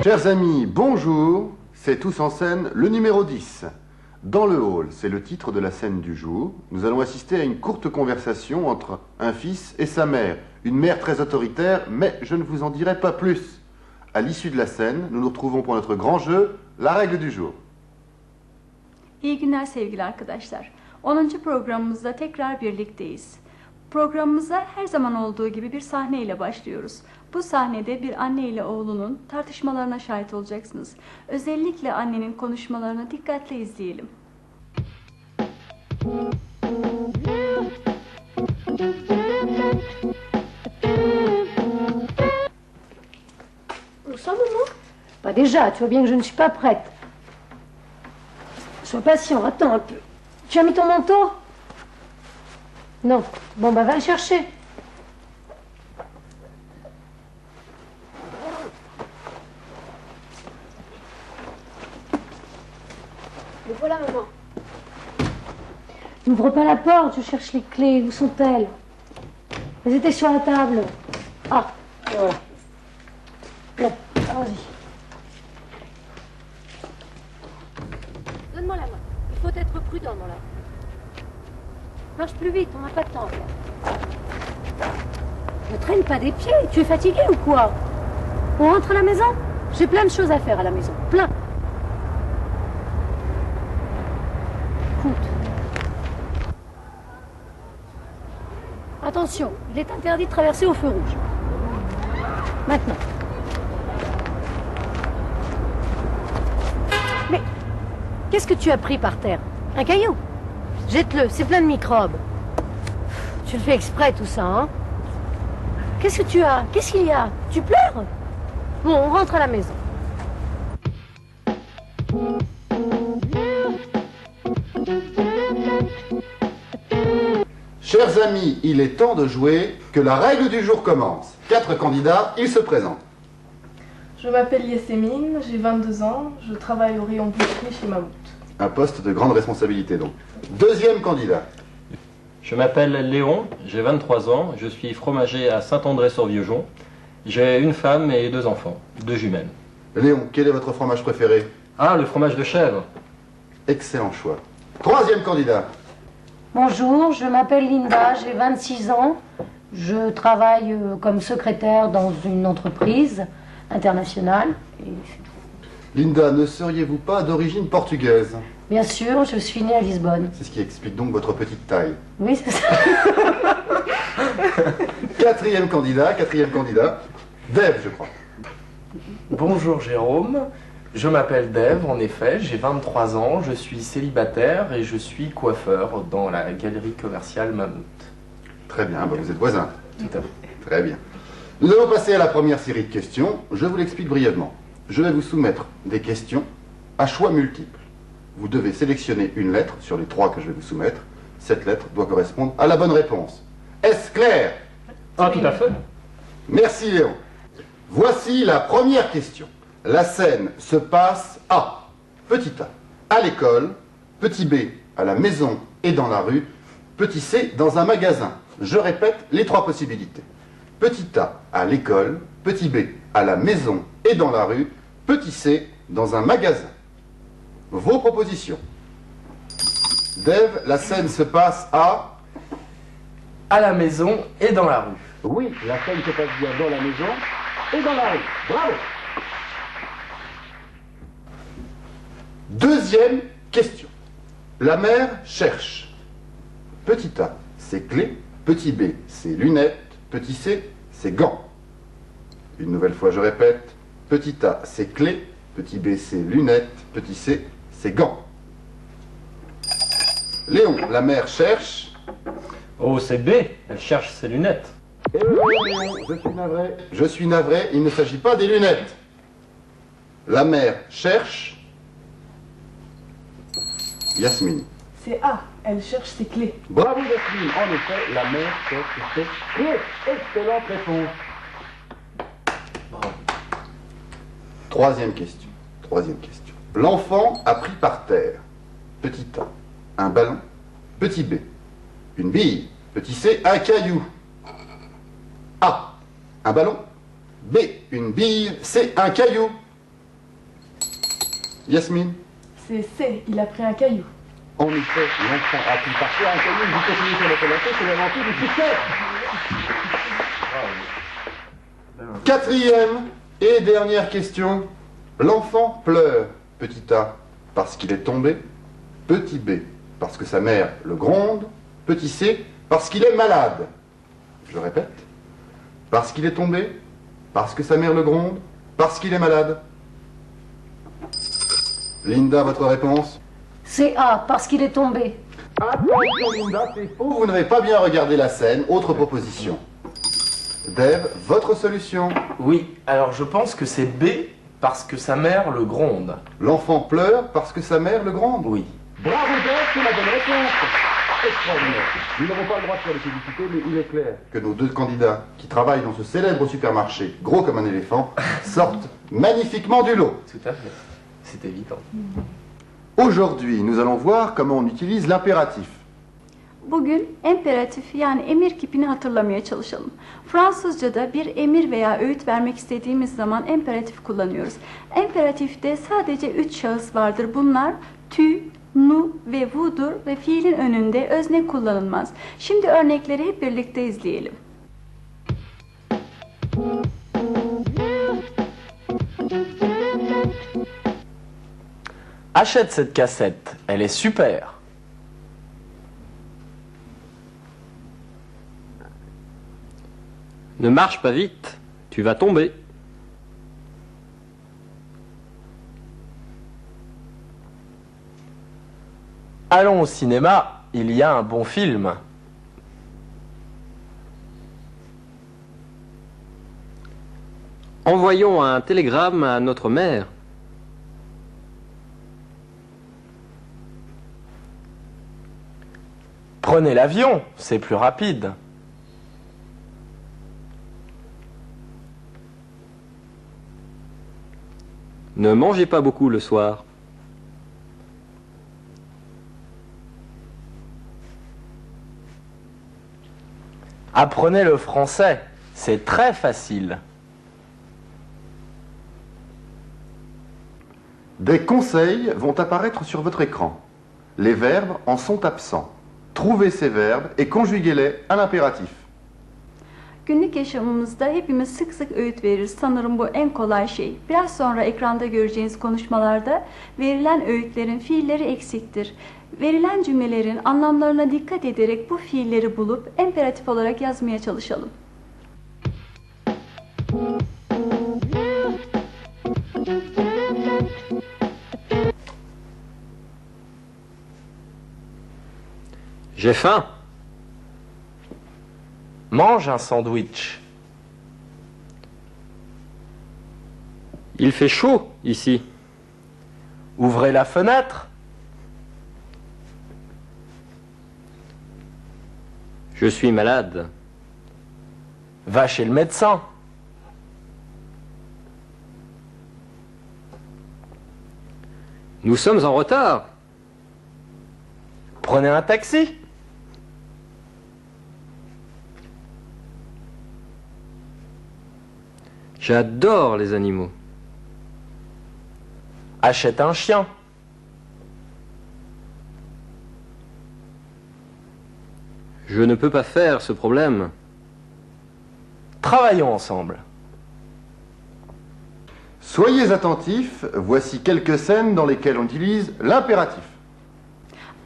Chers amis, bonjour, c'est Tous en scène, le numéro 10. Dans le hall, c'est le titre de la scène du jour. Nous allons assister à une courte conversation entre un fils et sa mère. Une mère très autoritaire, mais je ne vous en dirai pas plus. À l'issue de la scène, nous nous retrouvons pour notre grand jeu, la règle du jour. İyi günler sevgili arkadaşlar. 10. programımızda tekrar birlikteyiz. Programımıza her zaman olduğu gibi bir sahne ile başlıyoruz. Bu sahnede bir anne ile oğlunun tartışmalarına şahit olacaksınız. Özellikle annenin konuşmalarını dikkatle izleyelim. Où ça, maman? Bah déjà, tu vois bien que je ne suis pas prête. Sois patient, attends un peu. Tu as mis ton manteau? Non. Bon, bah va le chercher. Le voilà, maman. N'ouvre pas la porte, je cherche les clés. Où sont-elles? Elles étaient sur la table. Ah, et voilà. Bon, allons-y. Donne-moi la main. Il faut être prudent dans la rue. Marche plus vite, on n'a pas de temps. Ne traîne pas des pieds. Tu es fatigué ou quoi? On rentre à la maison? J'ai plein de choses à faire à la maison. Plein. Écoute. Attention, il est interdit de traverser au feu rouge. Maintenant. Mais qu'est-ce que tu as pris par terre? Un caillou? Jette-le, c'est plein de microbes. Tu le fais exprès tout ça, hein? Qu'est-ce que tu as? Qu'est-ce qu'il y a? Tu pleures? Bon, on rentre à la maison. Chers amis, il est temps de jouer, que la règle du jour commence. 4 candidats, ils se présentent. Je m'appelle Yassémine, j'ai 22 ans, je travaille au rayon boucherie chez Mammouth. Un poste de grande responsabilité donc. Deuxième candidat. Je m'appelle Léon, j'ai 23 ans, je suis fromager à Saint-André-sur-Vieuxjon. J'ai une femme et 2 enfants, 2 jumelles. Léon, quel est votre fromage préféré? Ah, le fromage de chèvre. Excellent choix. Troisième candidat. Bonjour, je m'appelle Linda, j'ai 26 ans. Je travaille comme secrétaire dans une entreprise internationale. Et c'est tout. Linda, ne seriez-vous pas d'origine portugaise? Bien sûr, je suis née à Lisbonne. C'est ce qui explique donc votre petite taille. Oui, c'est ça. Quatrième candidat. Dave, je crois. Bonjour Jérôme, je m'appelle Dave, en effet, j'ai 23 ans, je suis célibataire et je suis coiffeur dans la galerie commerciale Mammouth. Très bien, bah vous êtes voisins. Tout à fait. Très bien. Nous allons passer à la première série de questions. Je vous l'explique brièvement. Je vais vous soumettre des questions à choix multiples. Vous devez sélectionner une lettre sur les 3 que je vais vous soumettre. Cette lettre doit correspondre à la bonne réponse. Est-ce clair? Ah, tout à fait. Merci Léon. Voici la première question. La scène se passe à petit A, à l'école, petit B, à la maison et dans la rue, petit C, dans un magasin. Je répète les 3 possibilités. Petit A, à l'école, petit B, à la maison et dans la rue, petit C, dans un magasin. Vos propositions. Dave, la scène se passe à la maison et dans la rue. Oui, la scène se passe bien dans la maison et dans la rue. Bravo. Deuxième question. La mère cherche. Petit A, c'est clé. Petit B, c'est lunettes. Petit C, c'est gants. Une nouvelle fois, je répète. Petit A, c'est clé. Petit B, c'est lunettes. Petit C, c'est gants. Léon, la mère cherche. Oh, c'est B, elle cherche ses lunettes. Eh oui, Léon, je suis navré. Je suis navré, il ne s'agit pas des lunettes. La mère cherche. Yasmine. C'est A, elle cherche ses clés. Bravo Yasmine, en effet, la mère cherche ses clés. Excellente réponse. Bravo. Troisième question. L'enfant a pris par terre. Petit A, un ballon. Petit B, une bille. Petit C, un caillou. A, un ballon. B, une bille. C, un caillou. Yasmine. C'est C, il a pris un caillou. En effet, l'enfant a pris par terre un caillou. Vous continuez sur la collation, c'est l'aventure du succès. Quatrième et dernière question. L'enfant pleure. Petit A, parce qu'il est tombé. Petit B, parce que sa mère le gronde. Petit C, parce qu'il est malade. Je répète. Parce qu'il est tombé. Parce que sa mère le gronde. Parce qu'il est malade. Linda, votre réponse? C'est A, parce qu'il est tombé. Attention Linda, c'est faux. Vous n'avez pas bien regardé la scène. Autre proposition. Dave, votre solution? Oui, alors je pense que c'est B parce que sa mère le gronde. L'enfant pleure parce que sa mère le gronde. Oui. Bravo Dave, c'est la bonne réponse. Extraordinaire. Nous n'avons pas le droit de faire des publicités, mais il est clair que nos deux candidats qui travaillent dans ce célèbre supermarché, gros comme un éléphant, sortent magnifiquement du lot. Tout à fait. C'est évident. Aujourd'hui, nous allons voir comment on utilise l'impératif. Bugün imperatif yani emir kipini hatırlamaya çalışalım. Fransızca'da bir emir veya öğüt vermek istediğimiz zaman imperatif kullanıyoruz. Imperatifte sadece 3 şahıs vardır. Bunlar tu, nu ve vu'dur ve fiilin önünde özne kullanılmaz. Şimdi örnekleri hep birlikte izleyelim. Achète cette cassette, elle est super. Ne marche pas vite, tu vas tomber. Allons au cinéma, il y a un bon film. Envoyons un télégramme à notre mère. Prenez l'avion, c'est plus rapide. Ne mangez pas beaucoup le soir. Apprenez le français, c'est très facile. Des conseils vont apparaître sur votre écran. Les verbes en sont absents. Trouvez ces verbes et conjuguez-les à l'impératif. Günlük yaşamımızda hepimiz sık sık öğüt veririz. Sanırım bu en kolay şey. Biraz sonra ekranda göreceğiniz konuşmalarda verilen öğütlerin fiilleri eksiktir. Verilen cümlelerin anlamlarına dikkat ederek bu fiilleri bulup imperatif olarak yazmaya çalışalım. J'ai faim. Mange un sandwich. Il fait chaud ici. Ouvrez la fenêtre. Je suis malade. Va chez le médecin. Nous sommes en retard. Prenez un taxi. J'adore les animaux. Achète un chien. Je ne peux pas faire ce problème. Travaillons ensemble. Soyez attentifs, voici quelques scènes dans lesquelles on utilise l'impératif.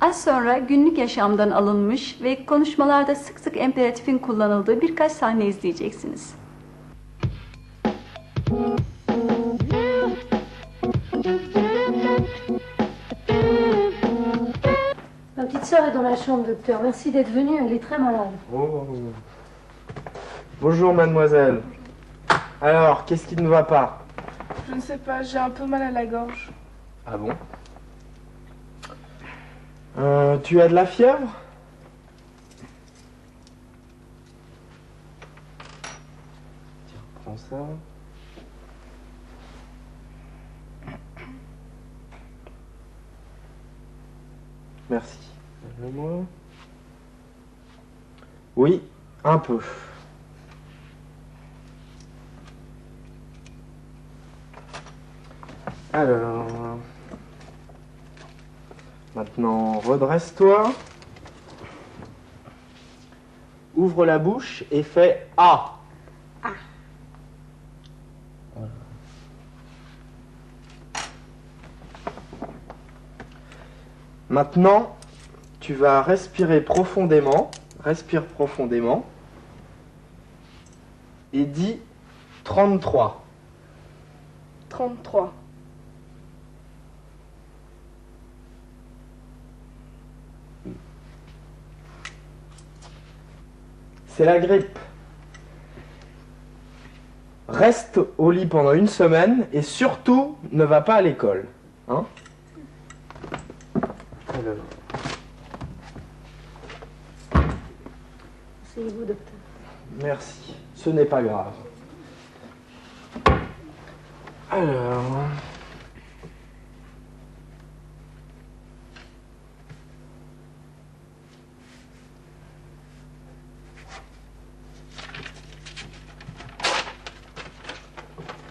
Az sonra günlük yaşamdan alınmış ve konuşmalarda sık sık imperatifin kullanıldığı birkaç sahne izleyeceksiniz. Ma petite sœur est dans la chambre, docteur. Merci d'être venue, elle est très malade. Oh. Bonjour mademoiselle. Alors, qu'est-ce qui ne va pas? Je ne sais pas, j'ai un peu mal à la gorge. Ah bon? Tu as de la fièvre? Tiens, prends ça. Merci. Lève-le-moi. Oui, un peu. Alors, maintenant, redresse-toi. Ouvre la bouche et fais A. Voilà. Maintenant, tu vas respirer profondément. Respire profondément. Et dis 33. 33. C'est la grippe. Reste au lit pendant une semaine et surtout ne va pas à l'école. Hein? Alors. Asseyez-vous, docteur. Merci. Ce n'est pas grave. Alors.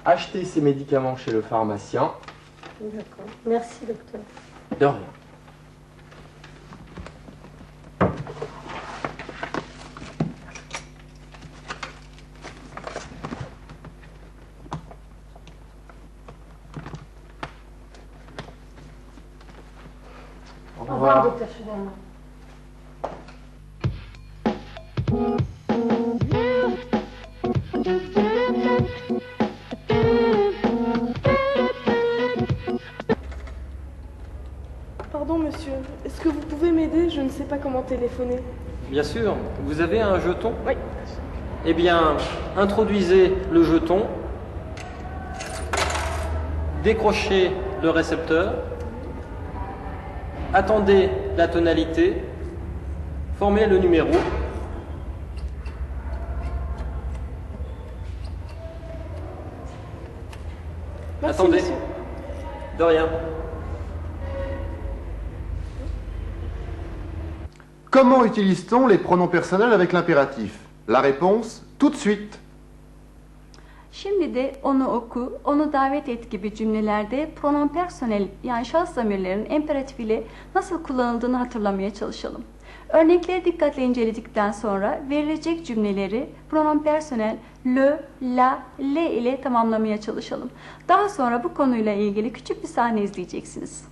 Achetez ces médicaments chez le pharmacien. D'accord. Merci, docteur. De rien. Au Au revoir, revoir. docteur Schneller. Pardon monsieur, est-ce que vous pouvez m'aider? Je ne sais pas comment téléphoner. Bien sûr, vous avez un jeton? Oui. Eh bien, introduisez le jeton, décrochez le récepteur, attendez la tonalité, formez le numéro. Merci, Attendez. monsieur. De rien. Comment utilise-t-on les pronoms personnels avec l'impératif? La réponse, tout de suite. Şimdi de onu oku, onu davet et gibi cümlelerde pronom personel yani şahıs zamirlerin imperatifiyle nasıl kullanıldığını hatırlamaya çalışalım. Örnekleri dikkatle inceledikten sonra verilecek cümleleri pronom personel le, la, le ile tamamlamaya çalışalım. Daha sonra bu konuyla ilgili küçük bir sahne izleyeceksiniz.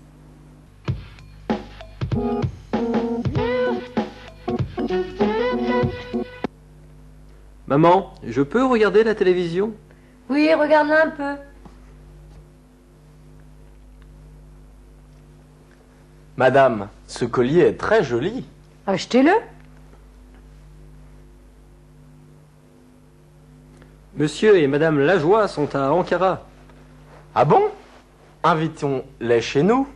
Maman, je peux regarder la télévision? Oui, regarde-la un peu. Madame, ce collier est très joli. Achetez-le. Monsieur et Madame Lajoie sont à Ankara. Ah bon? Invitons-les chez nous.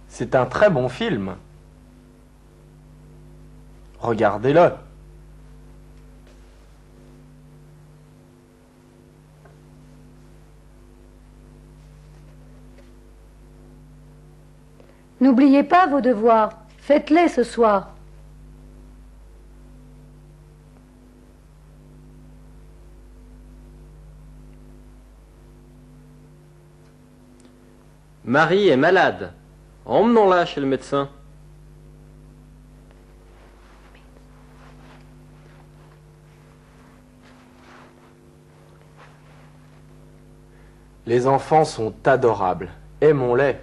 C'est un très bon film. Regardez-le. N'oubliez pas vos devoirs. Faites-les ce soir. Marie est malade. Emmenons-la chez le médecin. Les enfants sont adorables. Aimons-les.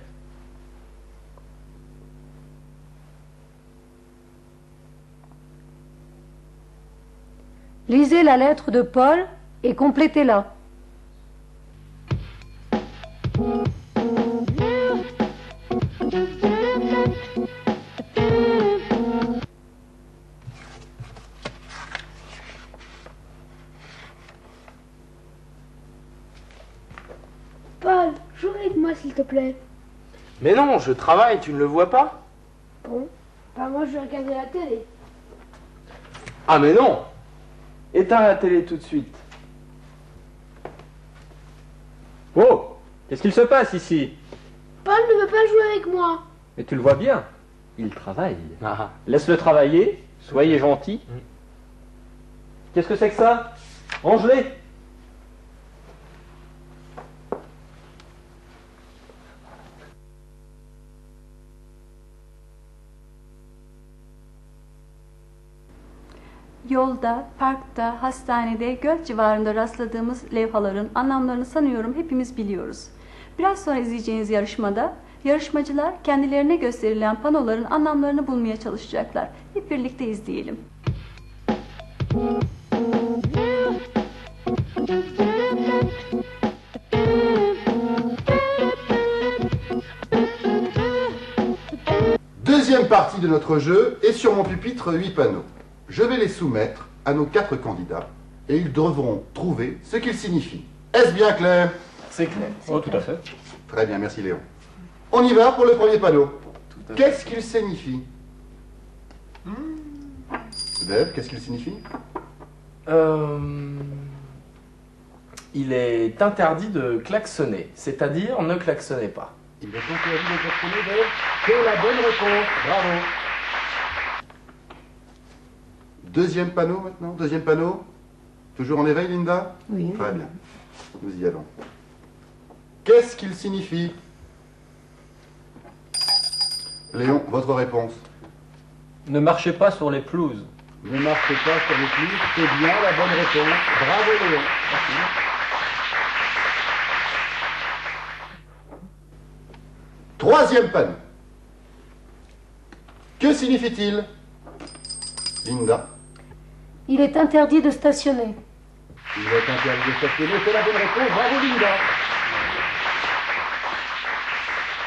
Lisez la lettre de Paul et complétez-la. Paul, joue avec moi s'il te plaît. Mais non, je travaille, tu ne le vois pas? Bon, bah moi je vais regarder la télé. Ah mais non! Éteins la télé tout de suite. Oh! Qu'est-ce qu'il se passe ici? Paul ne veut pas jouer avec moi. Mais tu le vois bien, il travaille. Ah. Laisse-le travailler, soyez gentil. Qu'est-ce que c'est que ça? Range-les! Yolda, parkta, hastanede, göl civarında rastladığımız levhaların anlamlarını sanıyorum hepimiz biliyoruz. Biraz sonra izleyeceğiniz yarışmada yarışmacılar kendilerine gösterilen panoların anlamlarını bulmaya çalışacaklar. Hep birlikte izleyelim. Deuxième partie de notre jeu, et sur mon pupitre 8 panneaux. Je vais les soumettre à nos 4 candidats et ils devront trouver ce qu'ils signifient. Est-ce bien clair? C'est clair. Oh, tout à fait. Très bien, merci Léon. On y va pour le premier panneau. Tout à fait. Qu'est-ce qu'il signifie? Dave, qu'est-ce qu'il signifie? Il est interdit de klaxonner, c'est-à-dire ne klaxonnez pas. Il est interdit de klaxonner, Dave. C'est la bonne réponse, bravo. Deuxième panneau maintenant, deuxième panneau. Toujours en éveil, Linda? Oui. Très bien, nous y allons. Qu'est-ce qu'il signifie? Léon, votre réponse. Ne marchez pas sur les pelouses. Ne marchez pas sur les pelouses, c'est bien la bonne réponse. Bravo Léon. Troisième panneau. Que signifie-t-il? Linda. Il est interdit de stationner. Il est interdit de stationner, c'est la bonne réponse. Bravo Linda.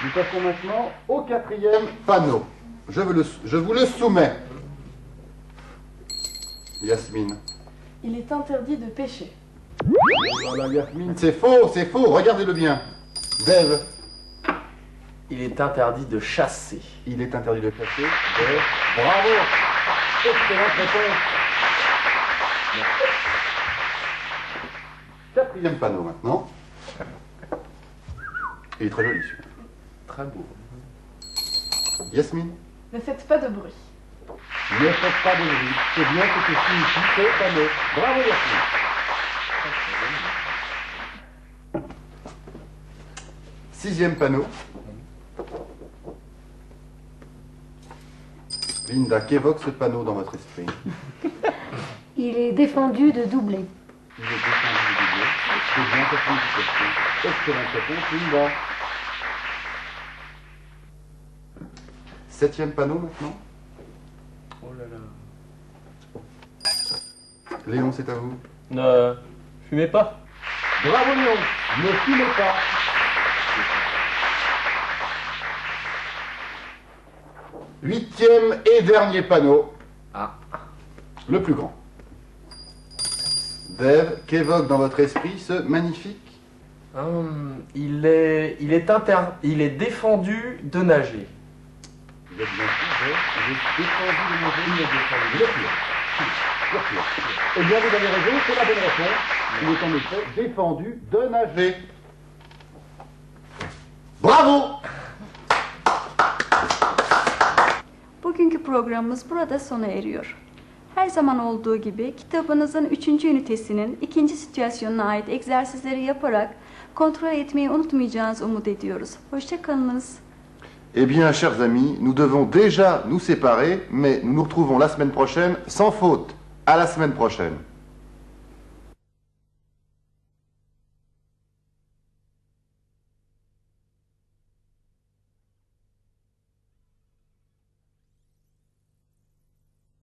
Nous passons maintenant au quatrième panneau. Je vous le soumets. Yasmine. Il est interdit de pêcher. Voilà Yasmine, c'est faux, regardez-le bien. Dave. Il est interdit de chasser. Il est interdit de chasser. Dave. Bravo. Excellente réponse. Quatrième panneau maintenant. Il est très joli celui-là. Très beau. Yasmine. Ne faites pas de bruit. Ne faites pas de bruit. C'est bien ce que signifie ce panneau. Bravo Yasmine. Sixième panneau. Linda, qu'évoque ce panneau dans votre esprit? Il est défendu de doubler. Il est défendu de double. C'est bien cette signification. Excellente réponse, Linda. Septième panneau maintenant. Oh là là. Léon, c'est à vous. Ne fumez pas. Bravo Léon. Ne fumez pas. Huitième et dernier panneau. Ah. Le plus grand. Dave, qu'évoque dans votre esprit ce magnifique? Il est défendu de nager. Vous êtes bien sûr, Dave. Vous êtes défendu de manger. Il est défendu. Le pire. Le pire. Eh bien, vous avez raison, c'est la bonne réponse. Il est en effet défendu de nager. Bravo! Bugünkü programımız burada sona eriyor. Her zaman olduğu gibi kitabınızın 3. ünitesinin 2. situasyonuna ait egzersizleri yaparak kontrol etmeyi unutmayacağınızı umut ediyoruz. Hoşça kalınız. Eh bien, chers amis, nous devons déjà nous séparer, mais nous nous retrouvons la semaine prochaine sans faute. À la semaine prochaine.